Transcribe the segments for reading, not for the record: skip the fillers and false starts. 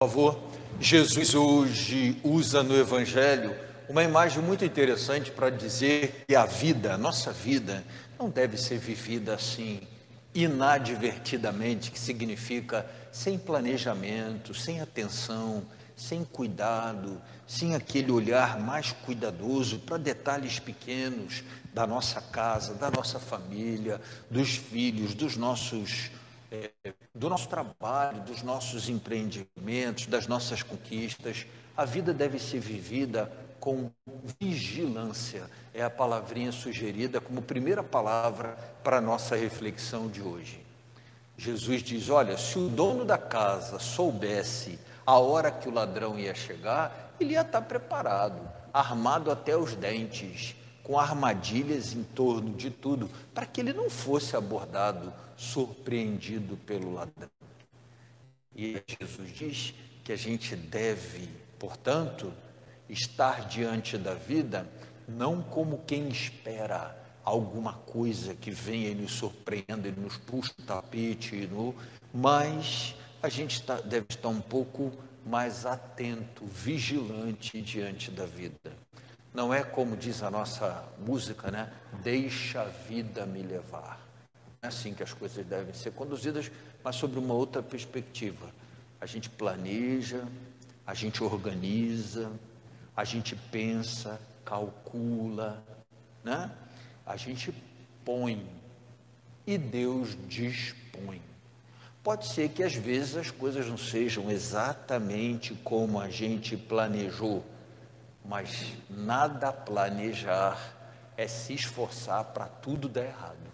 Por favor, Jesus hoje usa no Evangelho uma imagem muito interessante para dizer que a vida, a nossa vida, não deve ser vivida assim, inadvertidamente, que significa sem planejamento, sem atenção, sem cuidado, sem aquele olhar mais cuidadoso para detalhes pequenos da nossa casa, da nossa família, dos filhos, do nosso trabalho, dos nossos empreendimentos, das nossas conquistas. A vida deve ser vivida com vigilância. É a palavrinha sugerida como primeira palavra para a nossa reflexão de hoje. Jesus diz, olha, se o dono da casa soubesse a hora que o ladrão ia chegar, ele ia estar preparado, armado até os dentes, com armadilhas em torno de tudo, para que ele não fosse abordado, surpreendido pelo ladrão. E Jesus diz que a gente deve, portanto, estar diante da vida não como quem espera alguma coisa que venha e nos surpreenda, e nos puxe o tapete, mas a gente deve estar um pouco mais atento, vigilante diante da vida. Não é como diz a nossa música, né? Deixa a vida me levar. Não é assim que as coisas devem ser conduzidas, mas sobre uma outra perspectiva. A gente planeja, a gente organiza, a gente pensa, calcula, né? A gente põe e Deus dispõe. Pode ser que às vezes as coisas não sejam exatamente como a gente planejou, mas nada planejar é se esforçar para tudo dar errado.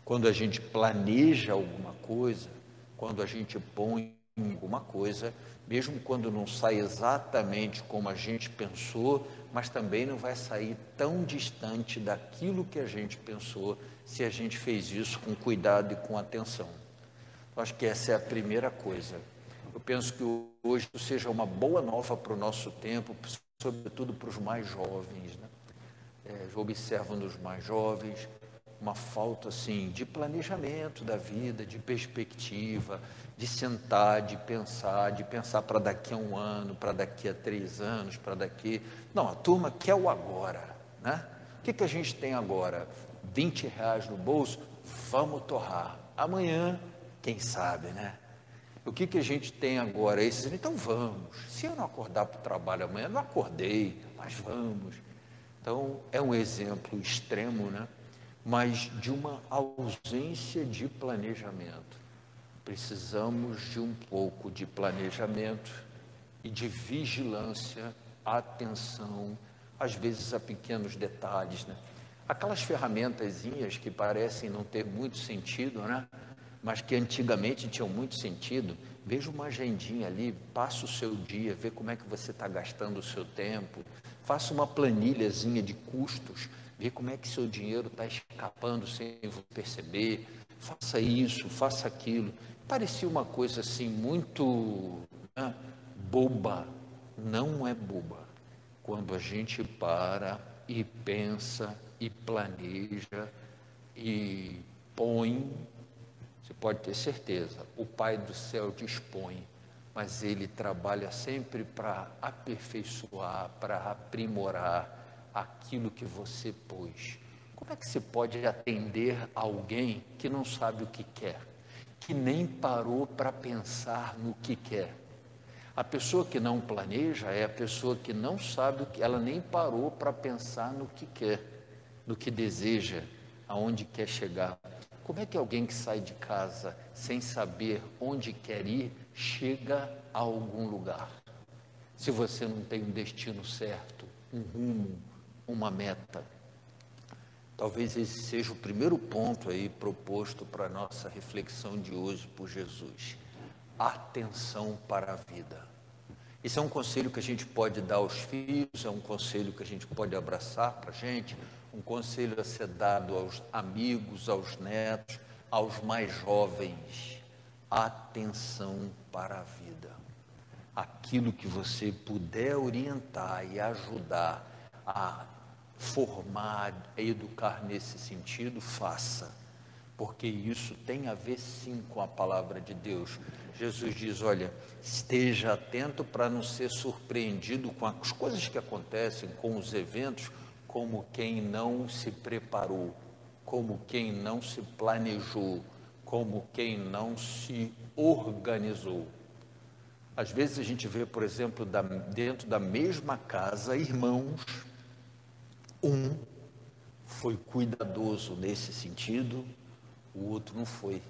Quando a gente planeja alguma coisa, quando a gente põe alguma coisa, mesmo quando não sai exatamente como a gente pensou, mas também não vai sair tão distante daquilo que a gente pensou, se a gente fez isso com cuidado e com atenção. Eu acho que essa é a primeira coisa. Eu penso que hoje seja uma boa nova para o nosso tempo, sobretudo para os mais jovens, né? Eu observo nos mais jovens uma falta assim de planejamento da vida, de perspectiva, de sentar, de pensar para daqui a 1 ano, para daqui a 3 anos, para daqui... Não, a turma quer o agora, né? O que a gente tem agora? R$ 20 no bolso? Vamos torrar. Amanhã, quem sabe, né? O que a gente tem agora? Então vamos. Se eu não acordar para o trabalho amanhã, eu não acordei, mas vamos. Então, é um exemplo extremo, né? Mas de uma ausência de planejamento. Precisamos de um pouco de planejamento e de vigilância, atenção, às vezes a pequenos detalhes, né? Aquelas ferramentazinhas que parecem não ter muito sentido, né? Mas que antigamente tinham muito sentido. Veja uma agendinha ali, passa o seu dia, vê como é que você está gastando o seu tempo, faça uma planilhazinha de custos, vê como é que seu dinheiro está escapando sem você perceber, faça isso, faça aquilo. Parecia uma coisa assim muito, né, boba. Não é boba. Quando a gente para e pensa e planeja e põe, você pode ter certeza, o Pai do céu dispõe, mas Ele trabalha sempre para aperfeiçoar, para aprimorar aquilo que você pôs. Como é que você pode atender alguém que não sabe o que quer, que nem parou para pensar no que quer? A pessoa que não planeja é a pessoa que não sabe o que, ela nem parou para pensar no que quer, no que deseja, aonde quer chegar. Como é que alguém que sai de casa sem saber onde quer ir, chega a algum lugar? Se você não tem um destino certo, um rumo, uma meta. Talvez esse seja o primeiro ponto aí proposto para a nossa reflexão de hoje por Jesus. Atenção para a vida. Esse é um conselho que a gente pode dar aos filhos, é um conselho que a gente pode abraçar para a gente, um conselho a ser dado aos amigos, aos netos, aos mais jovens. Atenção para a vida. Aquilo que você puder orientar e ajudar a formar, a educar nesse sentido, faça. porque isso tem a ver sim com a palavra de Deus. Jesus diz, olha, esteja atento para não ser surpreendido com as coisas que acontecem, com os eventos, como quem não se preparou, como quem não se planejou, como quem não se organizou. Às vezes a gente vê, por exemplo, dentro da mesma casa, irmãos, um foi cuidadoso nesse sentido, o outro não foi.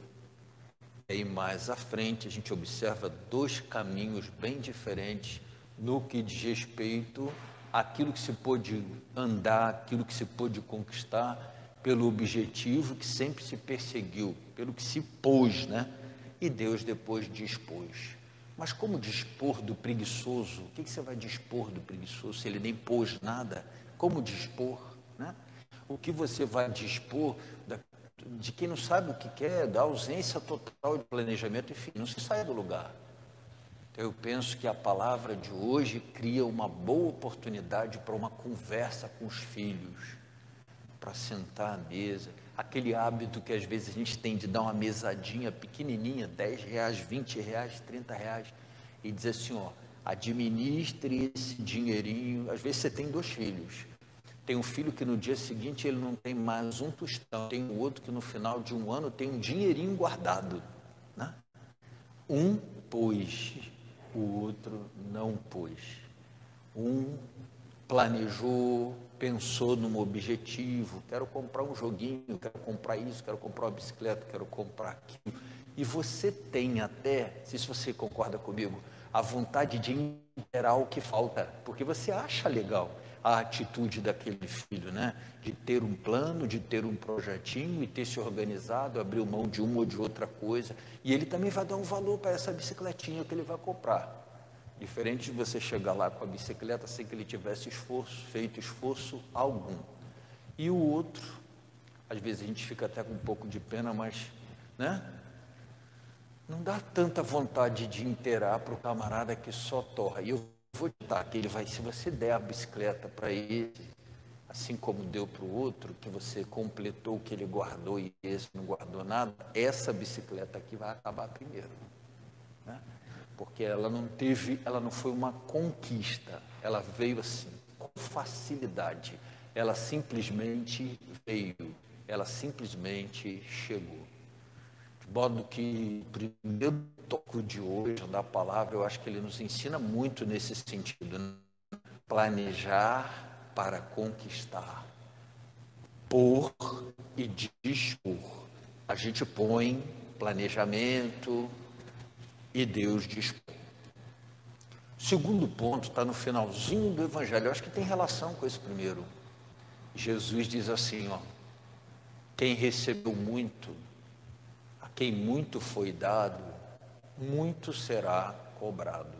E aí mais à frente a gente observa dois caminhos bem diferentes no que diz respeito àquilo que se pôde andar, aquilo que se pôde conquistar, pelo objetivo que sempre se perseguiu, pelo que se pôs, né? E Deus depois dispôs. Mas como dispor do preguiçoso? O que você vai dispor do preguiçoso se ele nem pôs nada? Como dispor, né? O que você vai dispor de quem não sabe o que quer, da ausência total de planejamento, enfim, não se sai do lugar. Então, eu penso que a palavra de hoje cria uma boa oportunidade para uma conversa com os filhos, para sentar à mesa, aquele hábito que às vezes a gente tem de dar uma mesadinha pequenininha, R$10, R$20, R$30, e dizer assim, ó, administre esse dinheirinho. Às vezes você tem 2 filhos, tem um filho que no dia seguinte ele não tem mais um tostão, tem o outro que no final de um ano tem um dinheirinho guardado, né? Um pôs, o outro não pôs. Um planejou, pensou num objetivo, quero comprar um joguinho, quero comprar isso, quero comprar uma bicicleta, quero comprar aquilo. E você tem até, se você concorda comigo, a vontade de inteirar o que falta, porque você acha legal a atitude daquele filho, né? De ter um plano, de ter um projetinho e ter se organizado, abrir mão de uma ou de outra coisa, e ele também vai dar um valor para essa bicicletinha que ele vai comprar. Diferente de você chegar lá com a bicicleta sem que ele tivesse feito esforço algum. E o outro, às vezes a gente fica até com um pouco de pena, mas, né? Não dá tanta vontade de inteirar para o camarada que só torra. E eu vou te dar que ele vai, se você der a bicicleta para ele, assim como deu para o outro, que você completou o que ele guardou e esse não guardou nada, essa bicicleta aqui vai acabar primeiro, né? Porque ela não foi uma conquista, ela veio assim, com facilidade, ela simplesmente veio, ela simplesmente chegou. De modo que o primeiro toque de hoje da palavra, eu acho que ele nos ensina muito nesse sentido, né? Planejar para conquistar, pôr e dispor. A gente põe planejamento e Deus dispõe. O segundo ponto está no finalzinho do Evangelho, eu acho que tem relação com esse primeiro. Jesus diz assim, ó, quem recebeu muito, a quem muito foi dado, muito será cobrado.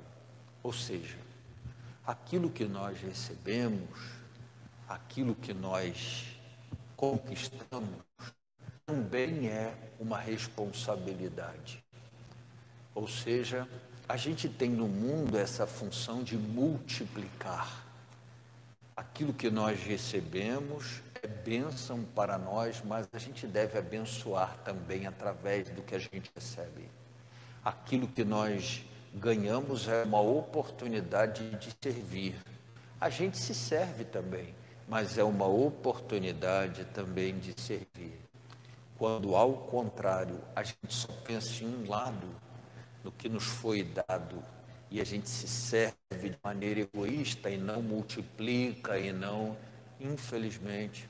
Ou seja, aquilo que nós recebemos, aquilo que nós conquistamos, também é uma responsabilidade. Ou seja, a gente tem no mundo essa função de multiplicar. Aquilo que nós recebemos é bênção para nós, mas a gente deve abençoar também através do que a gente recebe. Aquilo que nós ganhamos é uma oportunidade de servir. A gente se serve também, mas é uma oportunidade também de servir. Quando, ao contrário, a gente só pensa em um lado, no que nos foi dado, e a gente se serve de maneira egoísta e não multiplica e não, infelizmente,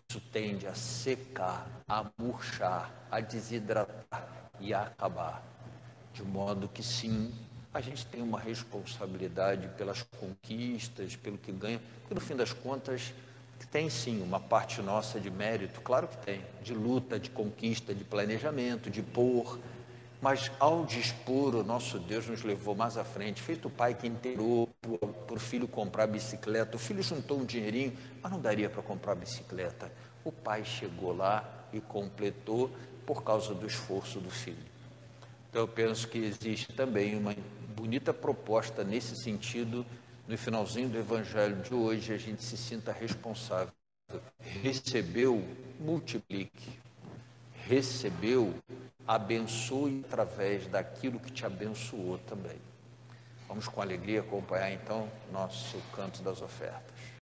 isso tende a secar, a murchar, a desidratar e a acabar. De modo que sim, a gente tem uma responsabilidade pelas conquistas, pelo que ganha, porque no fim das contas tem sim uma parte nossa de mérito, claro que tem, de luta, de conquista, de planejamento, de pôr. Mas ao dispor, o nosso Deus nos levou mais à frente, feito o pai que inteirou para o filho comprar bicicleta. O filho juntou um dinheirinho, mas não daria para comprar bicicleta. O pai chegou lá e completou por causa do esforço do filho. Então eu penso que existe também uma bonita proposta nesse sentido, no finalzinho do Evangelho de hoje, a gente se sinta responsável. Recebeu, multiplique. recebeu, abençoe através daquilo que te abençoou também. Vamos com alegria acompanhar então nosso canto das ofertas.